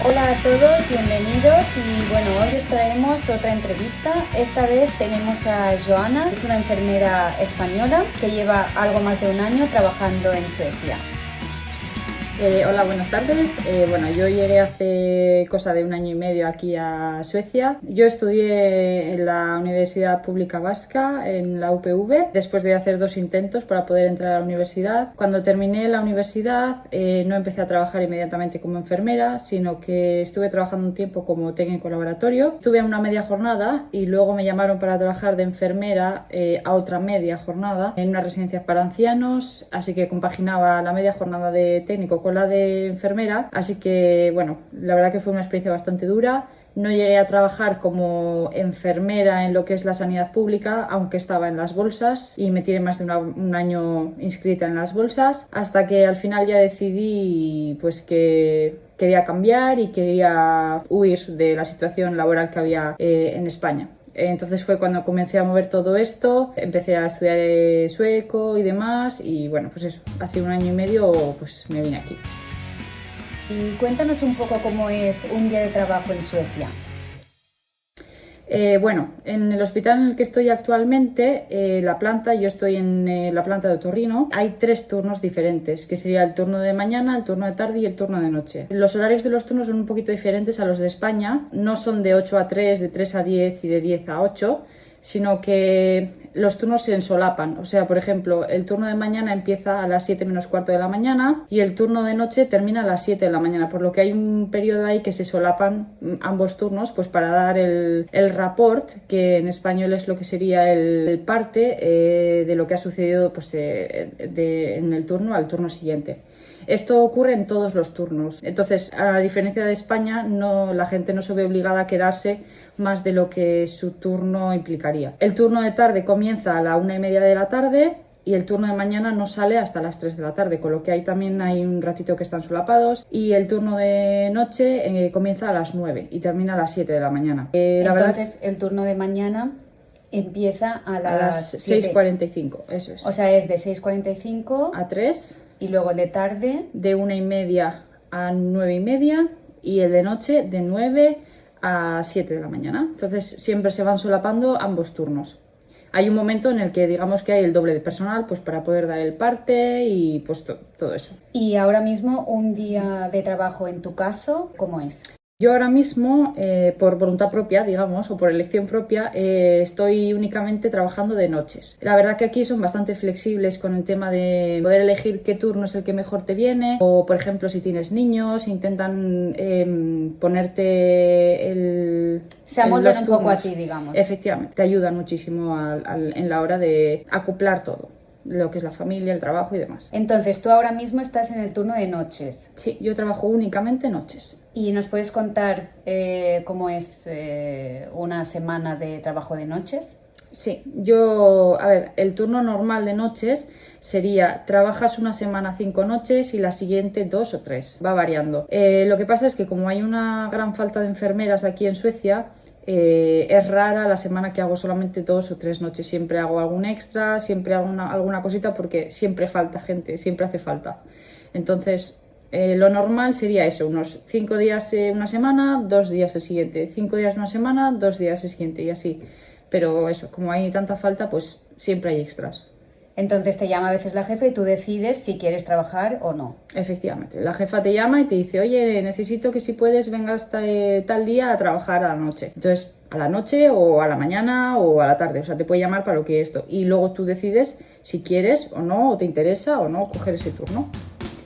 Hola a todos, bienvenidos y bueno, hoy os traemos otra entrevista. Esta vez tenemos a Joana, es una enfermera española que lleva algo más de un año trabajando en Suecia. Hola, buenas tardes. Bueno, yo llegué hace cosa de un año y medio aquí a Suecia. Yo estudié en la Universidad Pública Vasca, en la UPV, después de hacer 2 intentos para poder entrar a la universidad. Cuando terminé la universidad, no empecé a trabajar inmediatamente como enfermera, sino que estuve trabajando un tiempo como técnico laboratorio. Estuve en una media jornada y luego me llamaron para trabajar de enfermera a otra media jornada en una residencia para ancianos, así que compaginaba la media jornada de técnico con la de enfermera, así que bueno, la verdad que fue una experiencia bastante dura. No llegué a trabajar como enfermera en lo que es la sanidad pública, aunque estaba en las bolsas y me tiré más de un año inscrita en las bolsas, hasta que al final ya decidí pues que quería cambiar y quería huir de la situación laboral que había en España. Entonces fue cuando comencé a mover todo esto, empecé a estudiar sueco y demás y bueno, pues eso, hace un año y medio pues me vine aquí. Y cuéntanos un poco cómo es un día de trabajo en Suecia. Bueno, en el hospital en el que estoy actualmente, yo estoy en la planta de otorrino, hay 3 turnos diferentes, que sería el turno de mañana, el turno de tarde y el turno de noche. Los horarios de los turnos son un poquito diferentes a los de España, no son de 8 a 3, de 3 a 10 y de 10 a 8, sino que los turnos se ensolapan. O sea, por ejemplo, el turno de mañana empieza a las 7 menos cuarto de la mañana y el turno de noche termina a las 7 de la mañana, por lo que hay un periodo ahí que se solapan ambos turnos, pues para dar el rapport, que en español es lo que sería el parte de lo que ha sucedido pues, en el turno al turno siguiente. Esto ocurre en todos los turnos. Entonces, a diferencia de España, la gente no se ve obligada a quedarse más de lo que su turno implicaría. El turno de tarde comienza a la 1:30 de la tarde y el turno de mañana no sale hasta las 3 de la tarde, con lo que ahí también hay un ratito que están solapados. Y el turno de noche comienza a las 9 y termina a las 7 de la mañana. Entonces, el turno de mañana empieza a las 6:45, eso es. O sea, es de 6:45 a 3. Y luego el de tarde De 1:30 a 9:30 y el de noche de 9 a 7 de la mañana. Entonces siempre se van solapando ambos turnos. Hay un momento en el que digamos que hay el doble de personal pues para poder dar el parte y pues todo eso. Y ahora mismo un día de trabajo en tu caso, ¿cómo es? Yo ahora mismo, por voluntad propia, digamos, o por elección propia, estoy únicamente trabajando de noches. La verdad que aquí son bastante flexibles con el tema de poder elegir qué turno es el que mejor te viene, o por ejemplo si tienes niños, intentan ponerte Se amoldan un poco a ti, digamos. Efectivamente, te ayudan muchísimo en la hora de acoplar todo, lo que es la familia, el trabajo y demás. Entonces, tú ahora mismo estás en el turno de noches. Sí, yo trabajo únicamente noches. ¿Y nos puedes contar cómo es una semana de trabajo de noches? Sí, el turno normal de noches sería, trabajas una semana 5 noches y la siguiente 2 o 3, va variando. Lo que pasa es que como hay una gran falta de enfermeras aquí en Suecia, es rara la semana que hago solamente 2 o 3 noches, siempre hago algún extra, siempre hago alguna cosita porque siempre falta gente, siempre hace falta. Entonces, lo normal sería eso, unos 5 días una semana, 2 días el siguiente, 5 días una semana, 2 días el siguiente y así. Pero eso, como hay tanta falta, pues siempre hay extras. Entonces te llama a veces la jefa y tú decides si quieres trabajar o no. Efectivamente, la jefa te llama y te dice, oye, necesito que si puedes vengas tal día a trabajar a la noche. Entonces, a la noche o a la mañana o a la tarde, o sea, te puede llamar para lo que es esto. Y luego tú decides si quieres o no, o te interesa o no coger ese turno.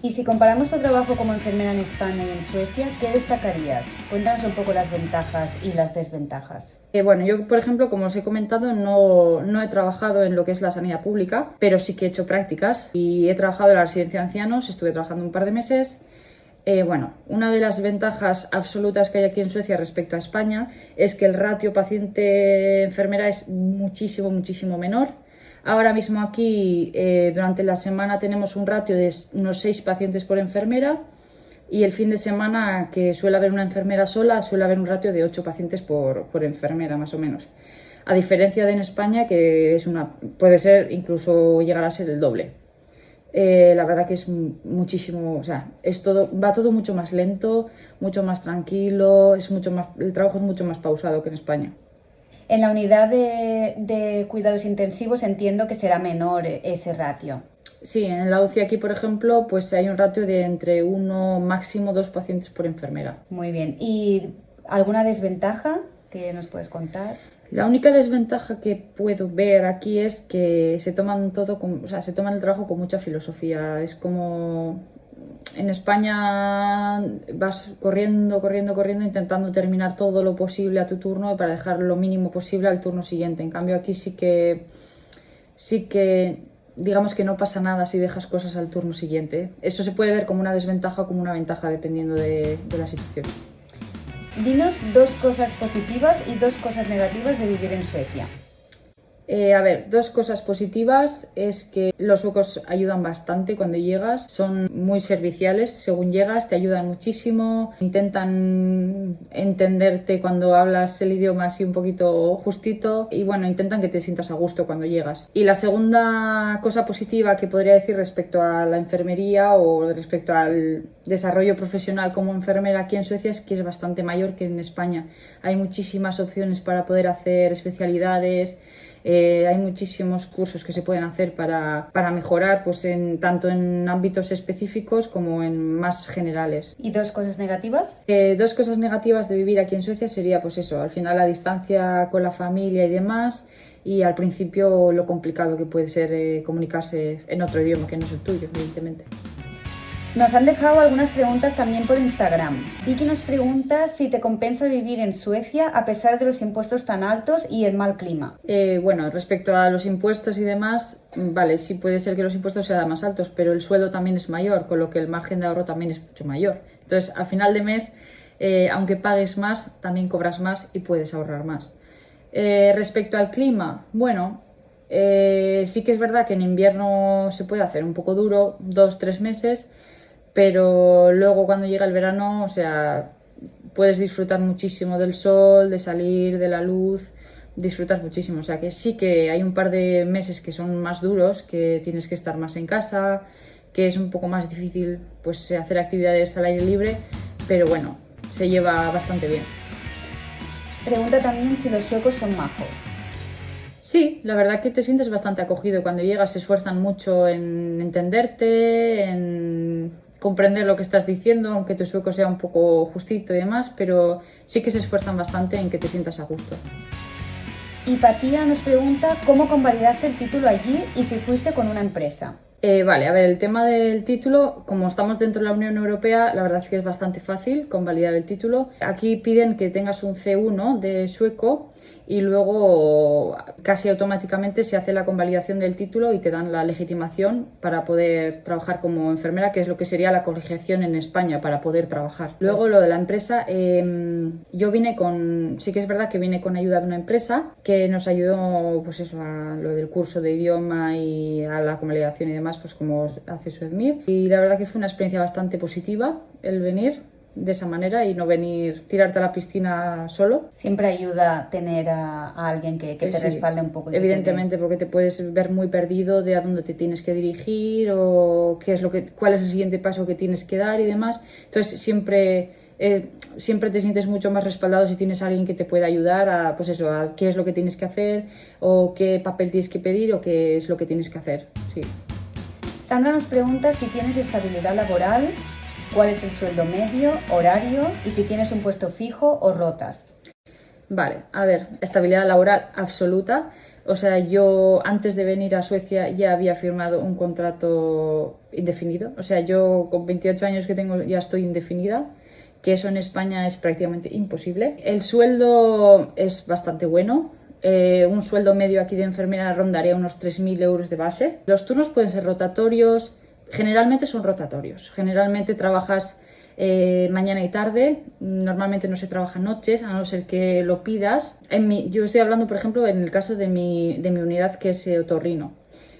Y si comparamos tu trabajo como enfermera en España y en Suecia, ¿qué destacarías? Cuéntanos un poco las ventajas y las desventajas. Bueno, yo, por ejemplo, como os he comentado, no he trabajado en lo que es la sanidad pública, pero sí que he hecho prácticas y he trabajado en la residencia de ancianos, estuve trabajando un par de meses. Una de las ventajas absolutas que hay aquí en Suecia respecto a España es que el ratio paciente-enfermera es muchísimo, muchísimo menor. Ahora mismo aquí, durante la semana, tenemos un ratio de unos 6 pacientes por enfermera y el fin de semana, que suele haber una enfermera sola, suele haber un ratio de 8 pacientes por enfermera, más o menos. A diferencia de en España, que puede ser incluso llegar a ser el doble. La verdad que es muchísimo, o sea, va todo mucho más lento, mucho más tranquilo, el trabajo es mucho más pausado que en España. En la unidad de cuidados intensivos entiendo que será menor ese ratio. Sí, en la UCI aquí, por ejemplo, pues hay un ratio de entre uno, máximo 2 pacientes por enfermera. Muy bien. ¿Y alguna desventaja que nos puedes contar? La única desventaja que puedo ver aquí es que se toman se toman el trabajo con mucha filosofía. Es como en España vas corriendo, corriendo, corriendo, intentando terminar todo lo posible a tu turno para dejar lo mínimo posible al turno siguiente. En cambio aquí sí que digamos que no pasa nada si dejas cosas al turno siguiente. Eso se puede ver como una desventaja o como una ventaja dependiendo de la situación. Dinos 2 cosas positivas y 2 cosas negativas de vivir en Suecia. A ver, 2 cosas positivas es que los suecos ayudan bastante cuando llegas, son muy serviciales, según llegas te ayudan muchísimo, intentan entenderte cuando hablas el idioma así un poquito justito y bueno, intentan que te sientas a gusto cuando llegas. Y la segunda cosa positiva que podría decir respecto a la enfermería o respecto al desarrollo profesional como enfermera aquí en Suecia es que es bastante mayor que en España. Hay muchísimas opciones para poder hacer especialidades. Hay muchísimos cursos que se pueden hacer para mejorar pues tanto en ámbitos específicos como en más generales. ¿Y 2 cosas negativas? 2 cosas negativas de vivir aquí en Suecia sería pues eso, al final la distancia con la familia y demás y al principio lo complicado que puede ser comunicarse en otro idioma que no es el tuyo, evidentemente. Nos han dejado algunas preguntas también por Instagram. Vicky nos pregunta si te compensa vivir en Suecia a pesar de los impuestos tan altos y el mal clima. Bueno, respecto a los impuestos y demás, vale, sí puede ser que los impuestos sean más altos, pero el sueldo también es mayor, con lo que el margen de ahorro también es mucho mayor. Entonces, a final de mes, aunque pagues más, también cobras más y puedes ahorrar más. Respecto al clima, bueno, sí que es verdad que en invierno se puede hacer un poco duro, 2-3 meses, pero luego cuando llega el verano, o sea, puedes disfrutar muchísimo del sol, de salir, de la luz, disfrutas muchísimo. O sea que sí que hay un par de meses que son más duros, que tienes que estar más en casa, que es un poco más difícil pues hacer actividades al aire libre, pero bueno, se lleva bastante bien. Pregunta también si los suecos son majos. Sí, la verdad que te sientes bastante acogido. Cuando llegas se esfuerzan mucho en entenderte, en comprender lo que estás diciendo, aunque tu sueco sea un poco justito y demás, pero sí que se esfuerzan bastante en que te sientas a gusto. Y Patía nos pregunta cómo convalidaste el título allí y si fuiste con una empresa. Vale, a ver, el tema del título, como estamos dentro de la Unión Europea, la verdad es que es bastante fácil convalidar el título. Aquí piden que tengas un C1 de sueco y luego casi automáticamente se hace la convalidación del título y te dan la legitimación para poder trabajar como enfermera, que es lo que sería la colegiación en España para poder trabajar. Luego lo de la empresa, yo sí que es verdad que vine con ayuda de una empresa que nos ayudó pues eso, a lo del curso de idioma y a la convalidación y demás, pues como hace Suedmir. Y la verdad que fue una experiencia bastante positiva el venir de esa manera y no venir tirarte a la piscina solo. Siempre ayuda tener a alguien que te respalde un poco. Evidentemente, porque te puedes ver muy perdido de a dónde te tienes que dirigir o cuál es el siguiente paso que tienes que dar y demás. Entonces siempre te sientes mucho más respaldado si tienes a alguien que te pueda ayudar a qué es lo que tienes que hacer o qué papel tienes que pedir o qué es lo que tienes que hacer. Sí. Sandra nos pregunta si tienes estabilidad laboral, cuál es el sueldo medio, horario y si tienes un puesto fijo o rotas. Vale, a ver, estabilidad laboral absoluta. O sea, yo antes de venir a Suecia ya había firmado un contrato indefinido. O sea, yo con 28 años que tengo ya estoy indefinida, que eso en España es prácticamente imposible. El sueldo es bastante bueno. Un sueldo medio aquí de enfermera rondaría unos 3.000 euros de base. Los turnos pueden ser rotatorios. Generalmente son rotatorios. Generalmente trabajas mañana y tarde. Normalmente no se trabaja noches, a no ser que lo pidas. Yo estoy hablando, por ejemplo, en el caso de mi unidad, que es otorrino.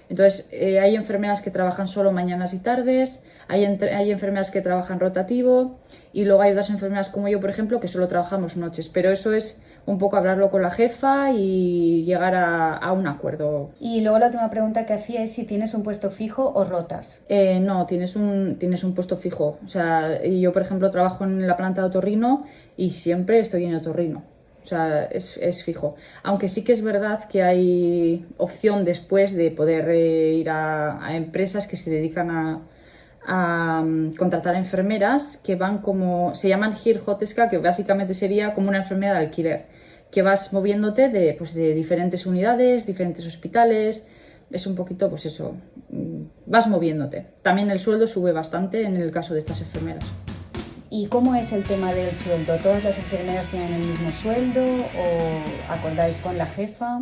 Entonces, hay enfermeras que trabajan solo mañanas y tardes, hay enfermeras que trabajan rotativo y luego hay otras enfermeras como yo, por ejemplo, que solo trabajamos noches. Pero eso es un poco hablarlo con la jefa y llegar a un acuerdo. Y luego la última pregunta que hacía es si tienes un puesto fijo o rotas. No, tienes un puesto fijo. O sea, yo, por ejemplo, trabajo en la planta de otorrino y siempre estoy en otorrino. O sea, es fijo. Aunque sí que es verdad que hay opción después de poder ir a empresas que se dedican a contratar enfermeras que van como, se llaman Hirjoteska, que básicamente sería como una enfermera de alquiler, que vas moviéndote de diferentes unidades, diferentes hospitales. Es un poquito, pues eso, vas moviéndote. También el sueldo sube bastante en el caso de estas enfermeras. ¿Y cómo es el tema del sueldo? ¿Todas las enfermeras tienen el mismo sueldo o acordáis con la jefa?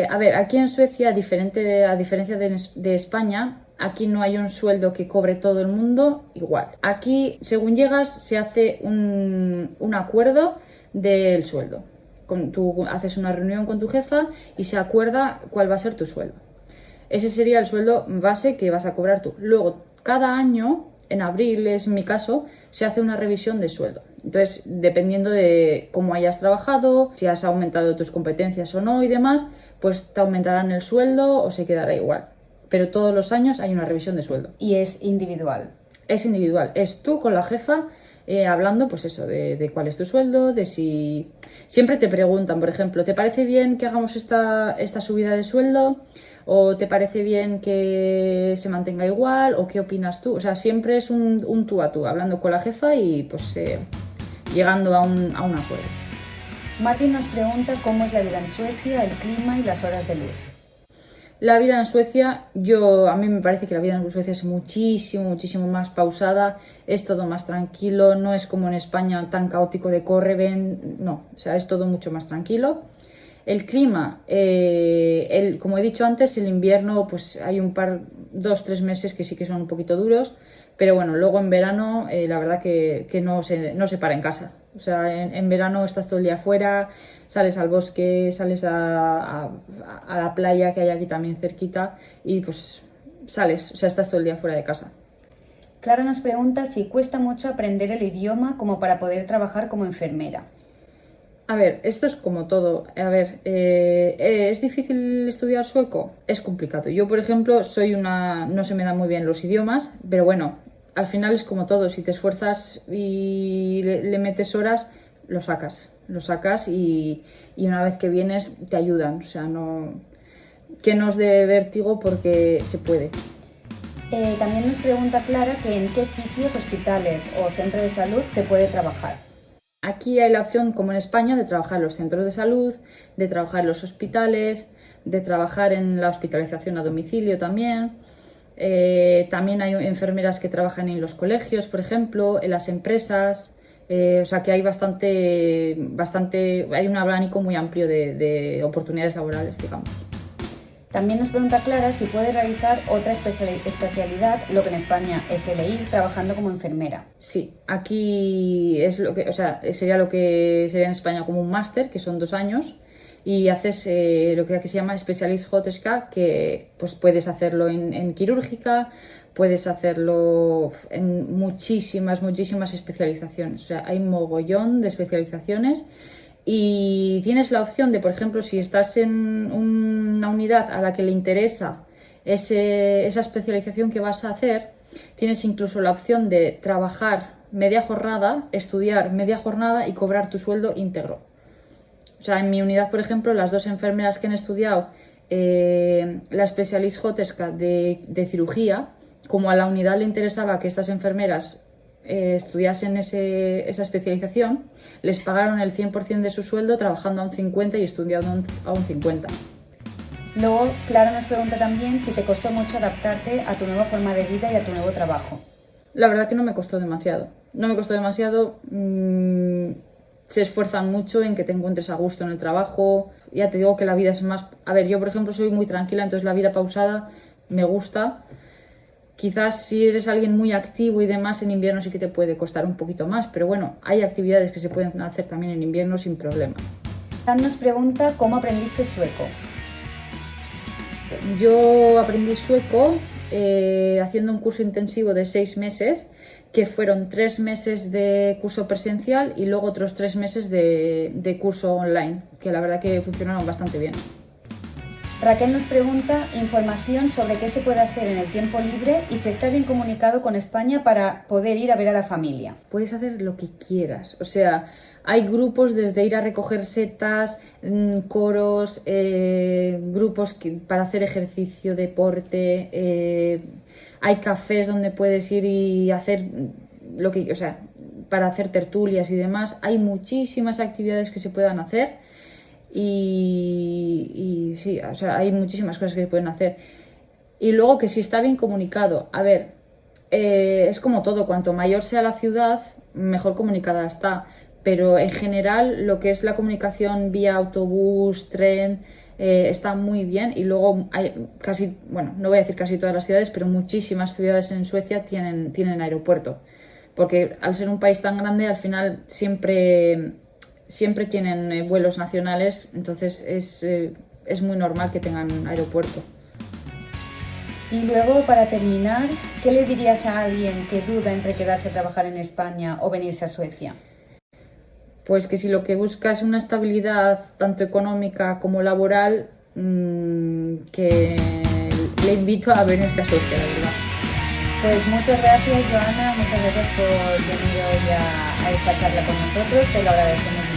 A ver, aquí en Suecia, a diferencia de España, aquí no hay un sueldo que cobre todo el mundo igual. Aquí, según llegas, se hace un acuerdo del sueldo. Tú haces una reunión con tu jefa y se acuerda cuál va a ser tu sueldo. Ese sería el sueldo base que vas a cobrar tú. Luego, cada año, en abril es mi caso, se hace una revisión de sueldo. Entonces, dependiendo de cómo hayas trabajado, si has aumentado tus competencias o no y demás, pues te aumentarán el sueldo o se quedará igual. Pero todos los años hay una revisión de sueldo. ¿Y es individual? Es individual. Es tú con la jefa hablando, pues eso, de cuál es tu sueldo, de si... Siempre te preguntan, por ejemplo, ¿te parece bien que hagamos esta subida de sueldo? ¿O te parece bien que se mantenga igual? ¿O qué opinas tú? O sea, siempre es un tú a tú, hablando con la jefa y pues llegando a un acuerdo. Martín nos pregunta cómo es la vida en Suecia, el clima y las horas de luz. La vida en Suecia, a mí me parece que la vida en Suecia es muchísimo más pausada, es todo más tranquilo, no es como en España tan caótico de corre, ven, no, o sea, es todo mucho más tranquilo. El clima, como he dicho antes, el invierno, pues hay 2-3 meses que sí que son un poquito duros, pero bueno, luego en verano la verdad que no se para en casa. O sea, en verano estás todo el día afuera, sales al bosque, sales a la playa que hay aquí también cerquita y pues sales, o sea, estás todo el día fuera de casa. Clara nos pregunta si cuesta mucho aprender el idioma como para poder trabajar como enfermera. A ver, esto es como todo. A ver, ¿es difícil estudiar sueco? Es complicado. Yo, por ejemplo, no se me dan muy bien los idiomas, pero bueno, al final es como todo. Si te esfuerzas y le metes horas, lo sacas y una vez que vienes te ayudan. O sea, que no os dé vértigo porque se puede. También nos pregunta Clara que en qué sitios, hospitales o centros de salud se puede trabajar. Aquí hay la opción, como en España, de trabajar en los centros de salud, de trabajar en los hospitales, de trabajar en la hospitalización a domicilio también. También hay enfermeras que trabajan en los colegios, por ejemplo, en las empresas. O sea que hay hay un abanico muy amplio de oportunidades laborales, digamos. También nos pregunta Clara si puede realizar otra especialidad, lo que en España es LI, trabajando como enfermera. Sí, aquí es sería lo que sería en España como un máster, que son 2 años, y haces lo que aquí se llama Specialist-Hoteska, que pues puedes hacerlo en quirúrgica, puedes hacerlo en muchísimas especializaciones. O sea, hay mogollón de especializaciones. Y tienes la opción de, por ejemplo, si estás en una unidad a la que le interesa esa especialización que vas a hacer, tienes incluso la opción de trabajar media jornada, estudiar media jornada y cobrar tu sueldo íntegro. O sea, en mi unidad, por ejemplo, las 2 enfermeras que han estudiado la Specialist-Hoteska de cirugía, como a la unidad le interesaba que estas enfermeras estudiasen esa especialización, les pagaron el 100% de su sueldo trabajando a un 50% y estudiando a un 50%. Luego, Clara nos pregunta también si te costó mucho adaptarte a tu nueva forma de vida y a tu nuevo trabajo. La verdad que no me costó demasiado. Se esfuerzan mucho en que te encuentres a gusto en el trabajo. Ya te digo que la vida es más... A ver, yo por ejemplo soy muy tranquila, entonces la vida pausada me gusta. Quizás si eres alguien muy activo y demás, en invierno sí que te puede costar un poquito más, pero bueno, hay actividades que se pueden hacer también en invierno sin problema. Dan nos pregunta cómo aprendiste sueco. Yo aprendí sueco haciendo un curso intensivo de 6 meses, que fueron 3 meses de curso presencial y luego otros 3 meses de curso online, que la verdad que funcionaron bastante bien. Raquel nos pregunta información sobre qué se puede hacer en el tiempo libre y si está bien comunicado con España para poder ir a ver a la familia. Puedes hacer lo que quieras, o sea, hay grupos desde ir a recoger setas, coros, grupos para hacer ejercicio, deporte, hay cafés donde puedes ir y hacer lo que, o sea, para hacer tertulias y demás. Hay muchísimas actividades que se puedan hacer. Y sí, o sea, hay muchísimas cosas que se pueden hacer. Y luego que si está bien comunicado, a ver, es como todo, cuanto mayor sea la ciudad, mejor comunicada está. Pero en general lo que es la comunicación vía autobús, tren, está muy bien. Y luego hay casi, bueno, no voy a decir casi todas las ciudades, pero muchísimas ciudades en Suecia tienen aeropuerto. Porque al ser un país tan grande, al final siempre tienen vuelos nacionales, entonces es muy normal que tengan aeropuerto. Y luego, para terminar, ¿qué le dirías a alguien que duda entre quedarse a trabajar en España o venirse a Suecia? Pues que si lo que busca es una estabilidad tanto económica como laboral, que le invito a venirse a Suecia, la verdad. Pues muchas gracias, Joana, muchas gracias por venir hoy a esta charla con nosotros, te lo agradecemos.